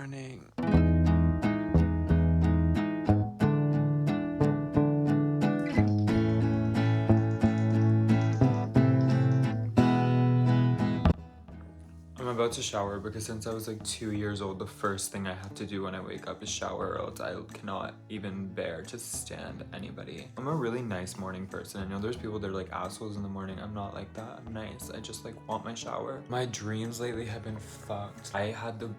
morning. I'm about to shower because since I was like 2 years old, the first thing I have to do when I wake up is shower, or else I cannot even bear to stand anybody. I'm a really nice morning person. I know there's people that are like assholes in the morning. I'm not like that. I'm nice. I just like want my shower. My dreams lately have been fucked. I had the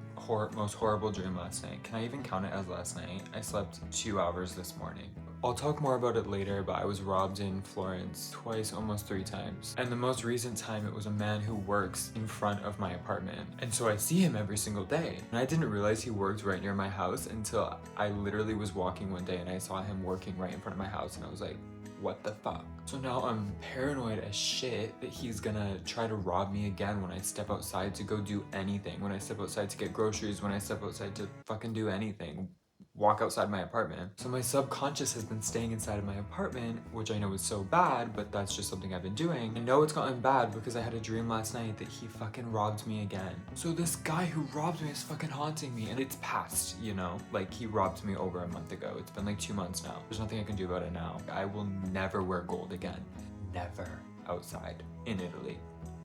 most horrible dream last night. Can I even count it as last night? I slept 2 hours this morning. I'll talk more about it later, but I was robbed in Florence twice, almost 3 times. And the most recent time, it was a man who works in front of my apartment. And so I see him every single day. And I didn't realize he worked right near my house until I literally was walking one day and I saw him working right in front of my house, and I was like, what the fuck? So now I'm paranoid as shit that he's gonna try to rob me again when I step outside to go do anything. When I step outside to get groceries, when I step outside to fucking do anything. Walk outside my apartment. So my subconscious has been staying inside of my apartment, which I know is so bad, but that's just something I've been doing. I know it's gotten bad because I had a dream last night that he fucking robbed me again. So this guy who robbed me is fucking haunting me, and it's past, you know? Like, he robbed me over a month ago. It's been like 2 months now. There's nothing I can do about it now. I will never wear gold again. Never outside in Italy.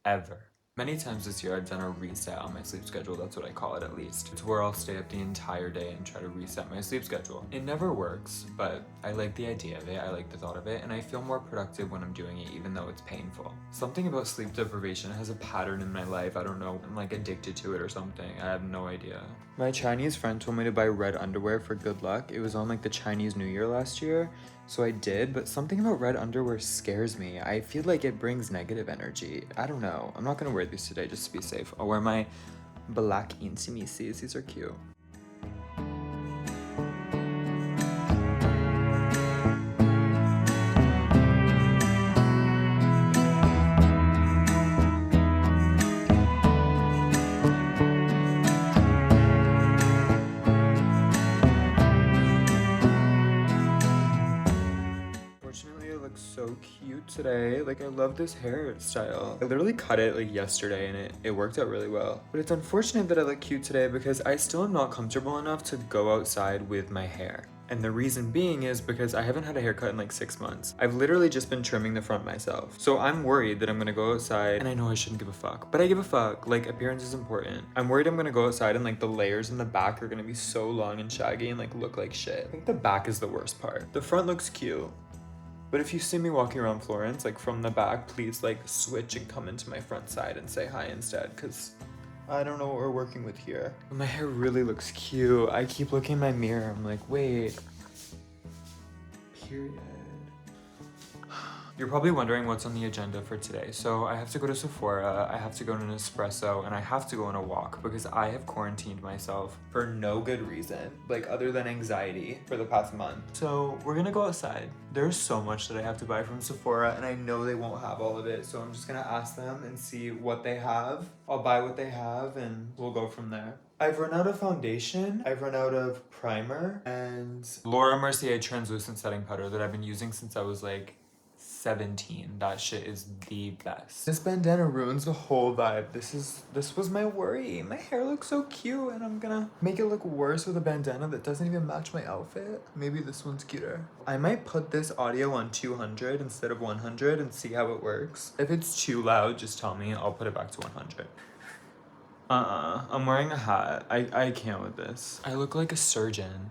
Ever. Many times this year I've done a reset on my sleep schedule, that's what I call it at least. It's where I'll stay up the entire day and try to reset my sleep schedule. It never works, but I like the idea of it, I like the thought of it, and I feel more productive when I'm doing it even though it's painful. Something about sleep deprivation has a pattern in my life, I don't know, I'm like addicted to it or something, I have no idea. My Chinese friend told me to buy red underwear for good luck. It was on like the Chinese New Year last year. So I did, but something about red underwear scares me. I feel like it brings negative energy. I don't know. I'm not gonna wear these today just to be safe. I'll wear my black intimacies. These are cute. So cute today. Like, I love this hairstyle. I literally cut it like yesterday and it worked out really well. But it's unfortunate that I look cute today because I still am not comfortable enough to go outside with my hair. And the reason being is because I haven't had a haircut in like 6 months. I've literally just been trimming the front myself. So I'm worried that I'm gonna go outside, and I know I shouldn't give a fuck, but I give a fuck. Like, appearance is important. I'm worried I'm gonna go outside and like the layers in the back are gonna be so long and shaggy and like look like shit. I think the back is the worst part. The front looks cute. But if you see me walking around Florence, like from the back, please like switch and come into my front side and say hi instead, because I don't know what we're working with here. My hair really looks cute. I keep looking in my mirror. I'm like, wait. Period. You're probably wondering what's on the agenda for today. So I have to go to Sephora, I have to go to Nespresso, and I have to go on a walk because I have quarantined myself for no good reason, like other than anxiety, for the past month. So we're gonna go outside. There's so much that I have to buy from Sephora, and I know they won't have all of it, so I'm just gonna ask them and see what they have. I'll buy what they have and we'll go from there. I've run out of foundation, I've run out of primer, and Laura Mercier translucent setting powder that I've been using since I was like 17. That shit is the best. This bandana ruins the whole vibe. This was my worry. My hair looks so cute and I'm gonna make it look worse with a bandana that doesn't even match my outfit. Maybe this one's cuter. I might put this audio on 200 instead of 100 and see how it works. If it's too loud, just tell me. I'll put it back to 100. I'm wearing a hat. I can't with this. I look like a surgeon.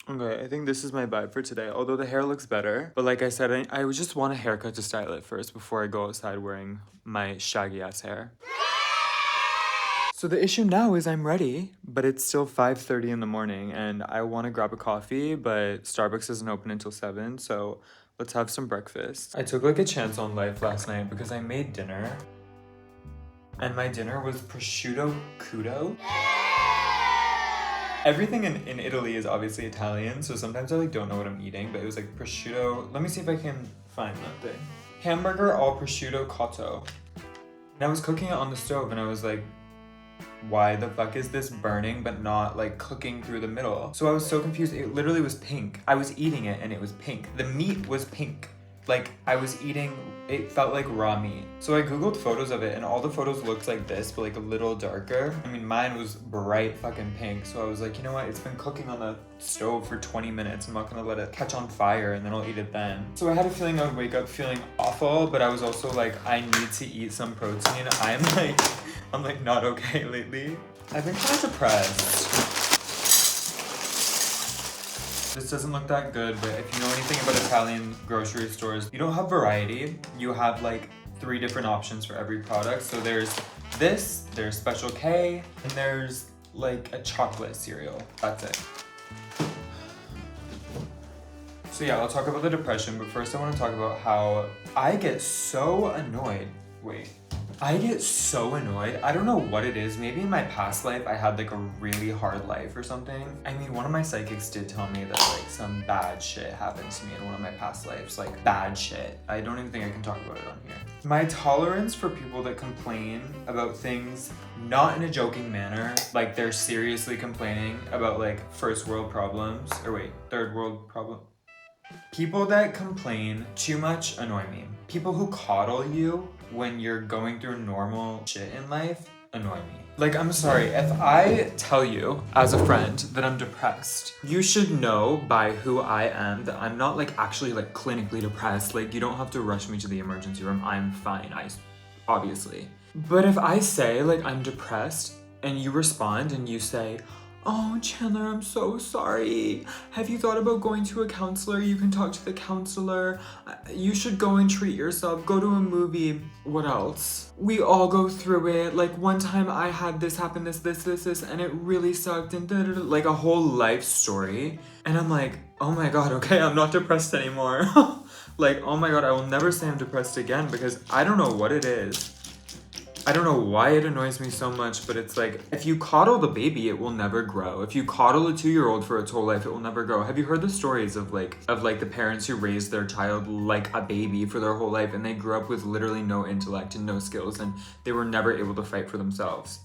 Okay, I think this is my vibe for today, although the hair looks better. But like I said, I would just want a haircut to style it first before I go outside wearing my shaggy ass hair. So the issue now is I'm ready, but it's still 5:30 in the morning and I want to grab a coffee, but Starbucks isn't open until 7, so let's have some breakfast. I took like a chance on life last night because I made dinner. And my dinner was prosciutto crudo. Everything in Italy is obviously Italian, so sometimes I like don't know what I'm eating, but it was like prosciutto. Let me see if I can find that thing. Hamburger al prosciutto cotto. And I was cooking it on the stove and I was like, why the fuck is this burning but not like cooking through the middle? So I was so confused. It literally was pink. I was eating it and it was pink. The meat was pink. Like, I was eating, it felt like raw meat. So I googled photos of it, and all the photos looked like this, but like a little darker. I mean, mine was bright fucking pink, so I was like, you know what, it's been cooking on the stove for 20 minutes. I'm not gonna let it catch on fire, and then I'll eat it then. So I had a feeling I would wake up feeling awful, but I was also like, I need to eat some protein. I'm like not okay lately. I've been kind of depressed. This doesn't look that good, but if you know anything about Italian grocery stores, you don't have variety. You have like 3 different options for every product. So there's this, there's Special K, and there's like a chocolate cereal. That's it. So yeah, I'll talk about the depression, but first I want to talk about how I get so annoyed. I get so annoyed. I don't know what it is. Maybe in my past life I had like a really hard life or something. I mean, one of my psychics did tell me that like some bad shit happened to me in one of my past lives. Like bad shit. I don't even think I can talk about it on here. My tolerance for people that complain about things not in a joking manner, like they're seriously complaining about like first world problems, or wait, third world problem. People that complain too much annoy me. People who coddle you when you're going through normal shit in life annoy me. Like, I'm sorry, if I tell you as a friend that I'm depressed, you should know by who I am that I'm not like actually like clinically depressed. Like, you don't have to rush me to the emergency room. I'm fine, obviously. But if I say like I'm depressed and you respond and you say, "Oh, Chandler, I'm so sorry. Have you thought about going to a counselor? You can talk to the counselor. You should go and treat yourself. Go to a movie." What else? We all go through it. Like one time I had this happen, this, and it really sucked, and like a whole life story. And I'm like, oh my God, okay, I'm not depressed anymore. Like, oh my God, I will never say I'm depressed again because I don't know what it is. I don't know why it annoys me so much, but it's like, if you coddle the baby, it will never grow. If you coddle a 2-year-old for its whole life, it will never grow. Have you heard the stories of the parents who raised their child like a baby for their whole life, and they grew up with literally no intellect and no skills, and they were never able to fight for themselves?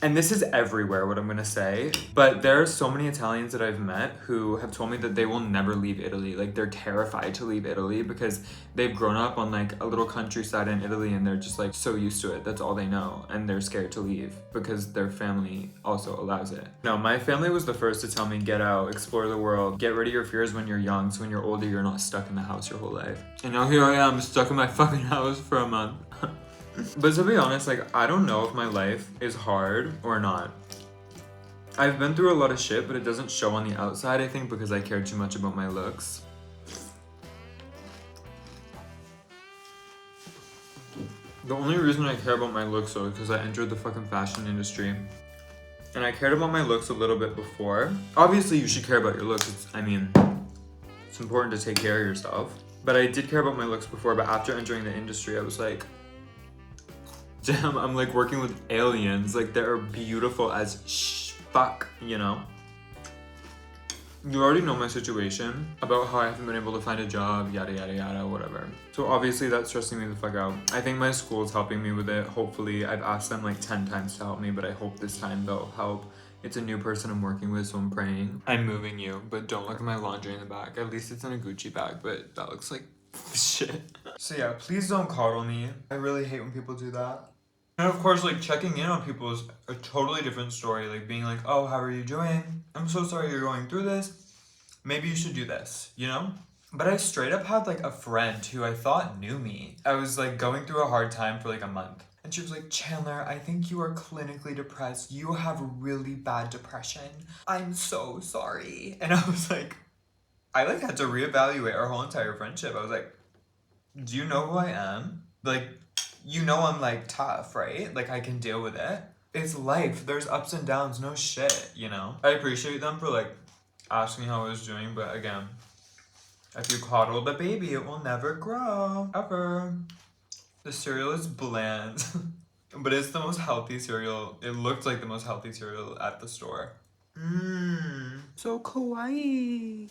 And this is everywhere, what I'm gonna say, but there are so many Italians that I've met who have told me that they will never leave Italy. Like, they're terrified to leave Italy because they've grown up on like a little countryside in Italy, and they're just like so used to it. That's all they know, and they're scared to leave because their family also allows it. No, my family was the first to tell me, get out, explore the world, get rid of your fears when you're young, so when you're older, you're not stuck in the house your whole life. And now here I am, stuck in my fucking house for a month. But to be honest, like, I don't know if my life is hard or not. I've been through a lot of shit, but it doesn't show on the outside, I think, because I care too much about my looks. The only reason I care about my looks, though, is because I entered the fucking fashion industry. And I cared about my looks a little bit before. Obviously, you should care about your looks. It's important to take care of yourself. But I did care about my looks before, but after entering the industry, I was like, damn, I'm like working with aliens. Like, they're beautiful as fuck, you know? You already know my situation about how I haven't been able to find a job, yada, yada, yada, whatever. So obviously that's stressing me the fuck out. I think my school's helping me with it. Hopefully, I've asked them like 10 times to help me, but I hope this time they'll help. It's a new person I'm working with, so I'm praying. I'm moving you, but don't look at my laundry in the back. At least it's in a Gucci bag, but that looks like shit. So yeah, please don't coddle me. I really hate when people do that. And of course, like, checking in on people is a totally different story. Like, being like, oh, how are you doing? I'm so sorry you're going through this. Maybe you should do this, you know? But I straight up had, like, a friend who I thought knew me. I was, like, going through a hard time for, like, a month. And she was like, Chandler, I think you are clinically depressed. You have really bad depression. I'm so sorry. And I was like, I, like, had to reevaluate our whole entire friendship. I was like, do you know who I am? Like, you know I'm like tough, right? Like, I can deal with it. It's life. There's ups and downs, no shit, you know? I appreciate them for like asking how I was doing, but again, if you coddle the baby, it will never grow, ever. The cereal is bland, but it's the most healthy cereal. It looked like the most healthy cereal at the store. So kawaii.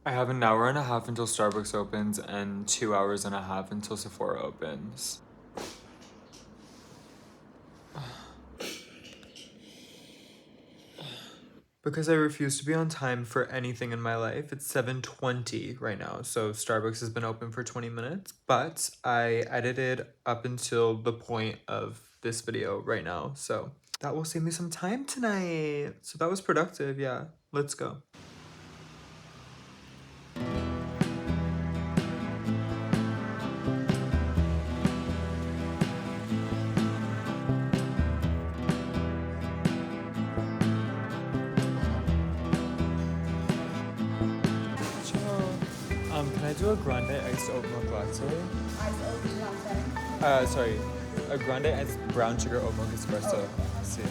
I have an hour and a half until Starbucks opens and 2 hours and a half until Sephora opens. because I refuse to be on time for anything in my life. It's 7:20 right now, so Starbucks has been open for 20 minutes, but I edited up until the point of this video right now, so that will save me some time tonight. So that was productive, yeah. Let's go. Can I do a grande iced oat milk latte? Iced oat latte. Sorry, a grande iced brown sugar oat milk espresso. See.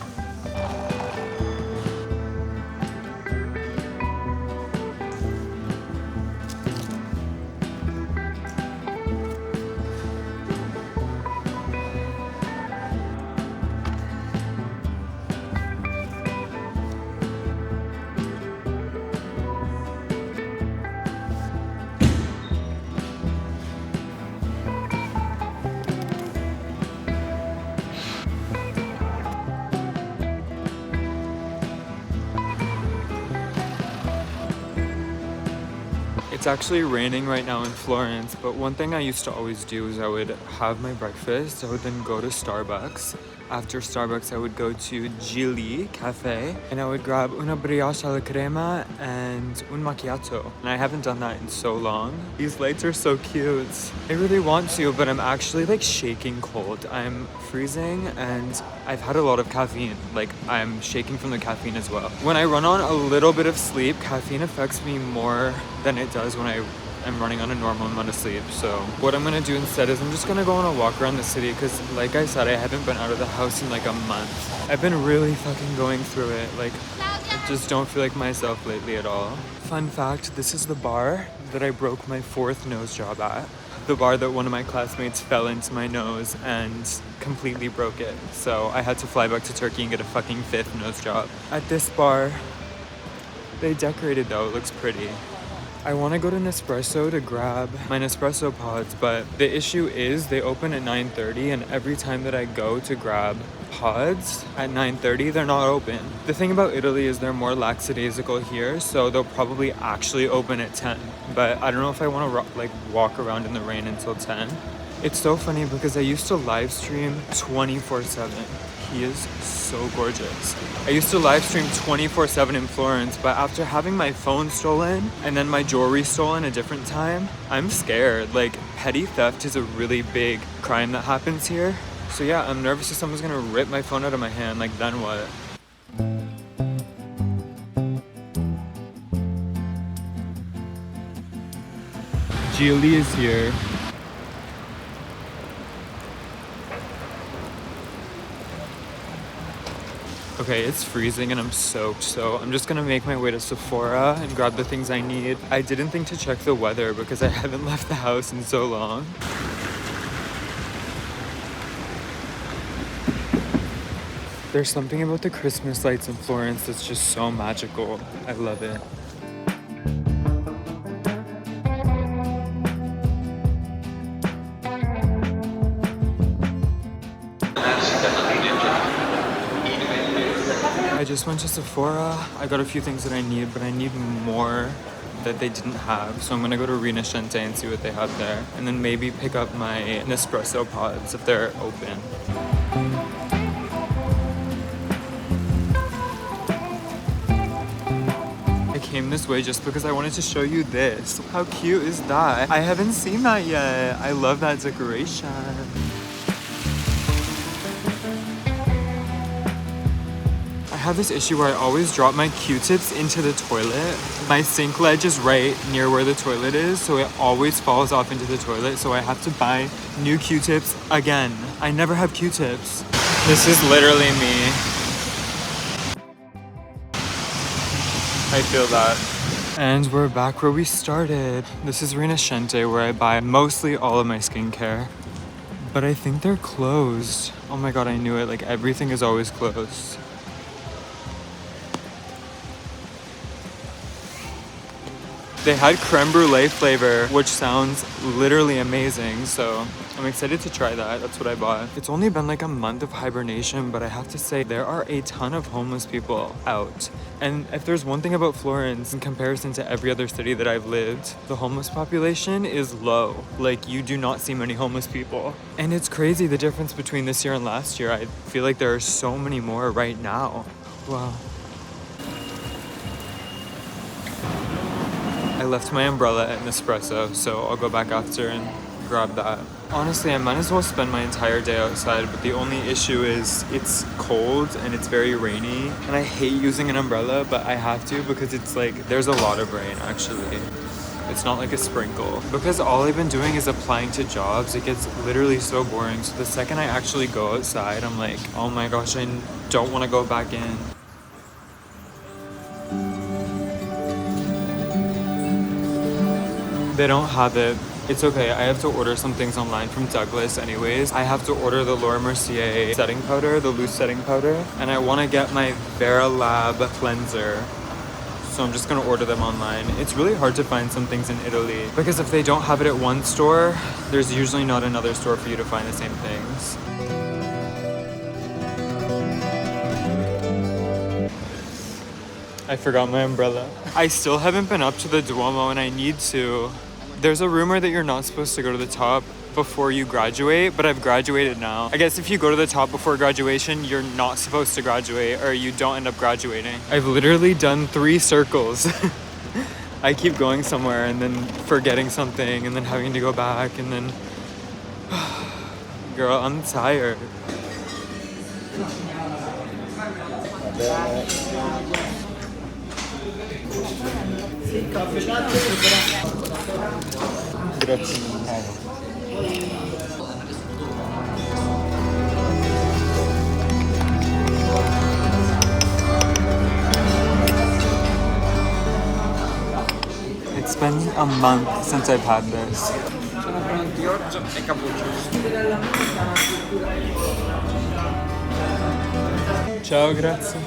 It's actually raining right now in Florence, but one thing I used to always do is I would have my breakfast. I would then go to Starbucks. After Starbucks, I would go to Gili Cafe and I would grab una brioche alla crema and un macchiato. And I haven't done that in so long. These lights are so cute. I really want to, but I'm actually like shaking cold. I'm freezing and I've had a lot of caffeine. Like I'm shaking from the caffeine as well. When I run on a little bit of sleep, caffeine affects me more than it does when I'm running on a normal amount of sleep. So what I'm gonna do instead is I'm just gonna go on a walk around the city because like I said, I haven't been out of the house in like a month. I've been really fucking going through it. Like I just don't feel like myself lately at all. Fun fact, this is the bar that I broke my 4th nose job at. The bar that one of my classmates fell into my nose and completely broke it. So I had to fly back to Turkey and get a fucking 5th nose job. At this bar, they decorated though, it looks pretty. I want to go to Nespresso to grab my Nespresso pods, but the issue is they open at 9:30 and every time that I go to grab pods at 9:30, they're not open. The thing about Italy is they're more lackadaisical here, so they'll probably actually open at 10. But I don't know if I want to like walk around in the rain until 10. It's so funny because I used to live stream 24/7. He is so gorgeous. I used to live stream 24/7 in Florence, but after having my phone stolen and then my jewelry stolen a different time, I'm scared. Like, petty theft is a really big crime that happens here. So yeah, I'm nervous if someone's gonna rip my phone out of my hand. Like, then what? Gili is here. Okay, it's freezing and I'm soaked, so I'm just gonna make my way to Sephora and grab the things I need. I didn't think to check the weather because I haven't left the house in so long. There's something about the Christmas lights in Florence that's just so magical. I love it. I just went to Sephora. I got a few things that I need, but I need more that they didn't have. So I'm gonna go to Rinascente and see what they have there. And then maybe pick up my Nespresso pods if they're open. I came this way just because I wanted to show you this. How cute is that? I haven't seen that yet. I love that decoration. I have this issue where I always drop my Q-tips into the toilet. My sink ledge is right near where the toilet is, so it always falls off into the toilet, so I have to buy new Q-tips again. I never have Q-tips. This is literally me. I feel that. And we're back where we started. This is Rinascente, where I buy mostly all of my skincare. But I think they're closed. Oh my god, I knew it. Like, everything is always closed. They had creme brulee flavor, which sounds literally amazing. So I'm excited to try that. That's what I bought. It's only been like a month of hibernation, but I have to say there are a ton of homeless people out. And if there's one thing about Florence in comparison to every other city that I've lived, the homeless population is low. Like, you do not see many homeless people. And it's crazy the difference between this year and last year. I feel like there are so many more right now. Wow. I left my umbrella at Nespresso, so I'll go back after and grab that. Honestly, I might as well spend my entire day outside, but the only issue is it's cold and it's very rainy. And I hate using an umbrella, but I have to because it's like, there's a lot of rain actually. It's not like a sprinkle. Because all I've been doing is applying to jobs, it gets literally so boring. So the second I actually go outside, I'm like, oh my gosh, I don't want to go back in. They don't have it. It's okay, I have to order some things online from Douglas anyways. I have to order the Laura Mercier setting powder, the loose setting powder, and I want to get my Vera Lab cleanser. So I'm just gonna order them online. It's really hard to find some things in Italy because if they don't have it at one store, there's usually not another store for you to find the same things. I forgot my umbrella. I still haven't been up to the Duomo and I need to. There's a rumor that you're not supposed to go to the top before you graduate, but I've graduated now. I guess if you go to the top before graduation, you're not supposed to graduate or you don't end up graduating. I've literally done 3 circles. I keep going somewhere and then forgetting something and then having to go back and then... Girl, I'm tired. It's been a month since I've had this. Ciao, grazie.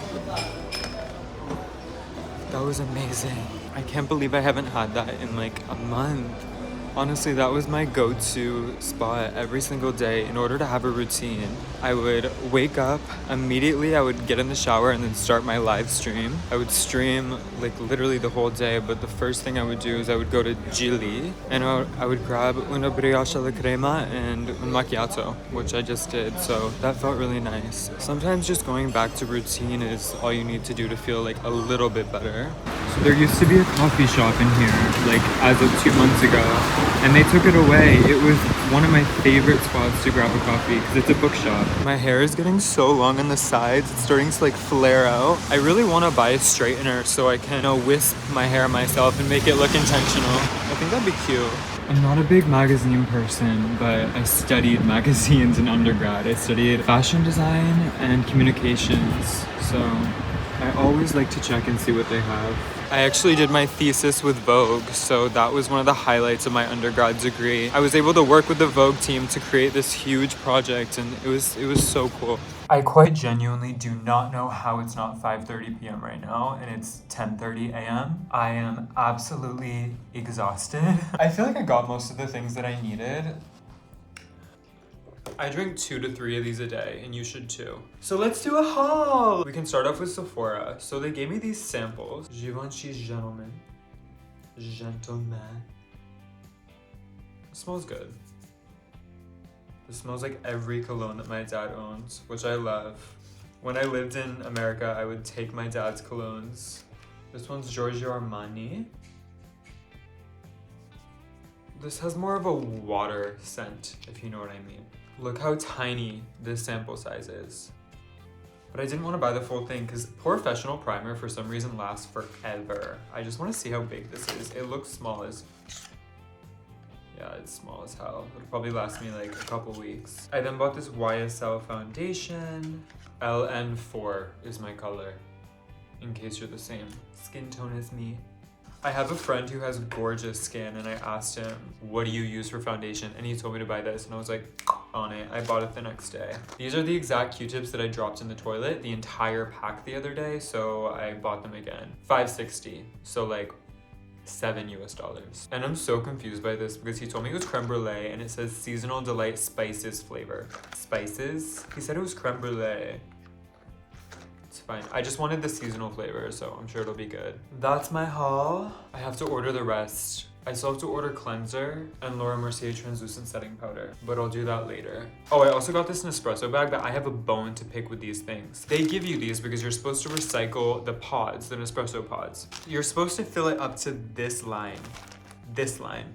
That was amazing. I can't believe I haven't had that in like a month. Honestly, that was my go-to spot every single day in order to have a routine. I would wake up, immediately I would get in the shower and then start my live stream. I would stream like literally the whole day, but the first thing I would do is I would go to Gili and I would grab una brioche alla crema and un macchiato, which I just did, so that felt really nice. Sometimes just going back to routine is all you need to do to feel like a little bit better. So there used to be a coffee shop in here, like as of 2 months ago, and they took it away. It was one of my favorite spots to grab a coffee because it's a bookshop. My hair is getting so long on the sides, it's starting to like flare out. I really want to buy a straightener so I can wisp my hair myself and make it look intentional. I think that'd be cute. I'm not a big magazine person, but I studied magazines in undergrad. I studied fashion design and communications, so I always like to check and see what they have. I actually did my thesis with Vogue, so that was one of the highlights of my undergrad degree. I was able to work with the Vogue team to create this huge project, and it was so cool. I quite genuinely do not know how it's not 5:30 p.m. right now and it's 10:30 a.m. I am absolutely exhausted. I feel like I got most of the things that I needed. I drink 2 to 3 of these a day, and you should too. So let's do a haul! We can start off with Sephora. So they gave me these samples. Givenchy Gentleman. Gentleman. It smells good. It smells like every cologne that my dad owns, which I love. When I lived in America, I would take my dad's colognes. This one's Giorgio Armani. This has more of a water scent, if you know what I mean. Look how tiny this sample size is. But I didn't want to buy the full thing because Professional Primer for some reason lasts forever. I just want to see how big this is. It looks small as... Yeah, it's small as hell. It'll probably last me like a couple weeks. I then bought this YSL foundation. LN4 is my color, in case you're the same skin tone as me. I have a friend who has gorgeous skin and I asked him, what do you use for foundation? And he told me to buy this and I was like, on it. I bought it the next day. These are the exact Q-tips that I dropped in the toilet, the entire pack the other day, so I bought them again. $5.60, so like $7 US. And I'm so confused by this because he told me it was creme brulee and it says seasonal delight spices flavor. Spices? He said it was creme brulee. It's fine. I just wanted the seasonal flavor, so I'm sure it'll be good. That's my haul. I have to order the rest. I still have to order cleanser and Laura Mercier translucent setting powder, but I'll do that later. Oh, I also got this Nespresso bag, but I have a bone to pick with these things. They give you these because you're supposed to recycle the pods, the Nespresso pods. You're supposed to fill it up to this line,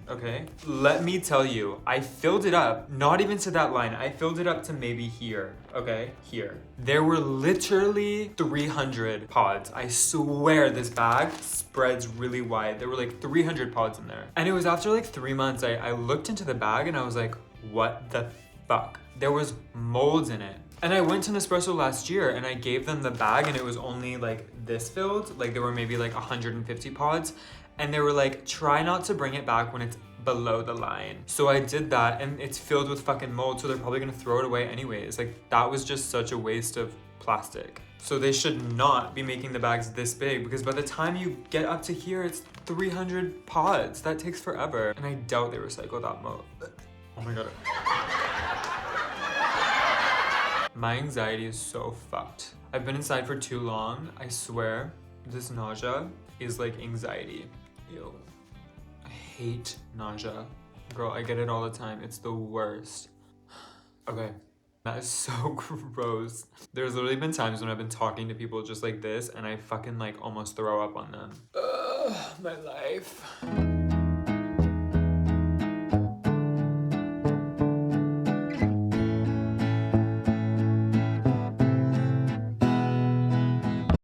okay? Let me tell you, I filled it up, not even to that line. I filled it up to maybe here, okay? Here. There were literally 300 pods. I swear this bag spreads really wide. There were like 300 pods in there. And it was after like 3 months, I looked into the bag and I was like, what the fuck? There was molds in it. And I went to Nespresso last year and I gave them the bag and it was only like this filled. Like there were maybe like 150 pods. And they were like, try not to bring it back when it's below the line. So I did that and it's filled with fucking mold, so they're probably gonna throw it away anyways. Like that was just such a waste of plastic. So they should not be making the bags this big because by the time you get up to here, it's 300 pods. That takes forever. And I doubt they recycle that mold. Oh my God. My anxiety is so fucked. I've been inside for too long. I swear, this nausea is like anxiety. Ew. I hate nausea. Girl, I get it all the time. It's the worst. Okay, that is so gross. There's literally been times when I've been talking to people just like this and I fucking like almost throw up on them. Ugh, my life.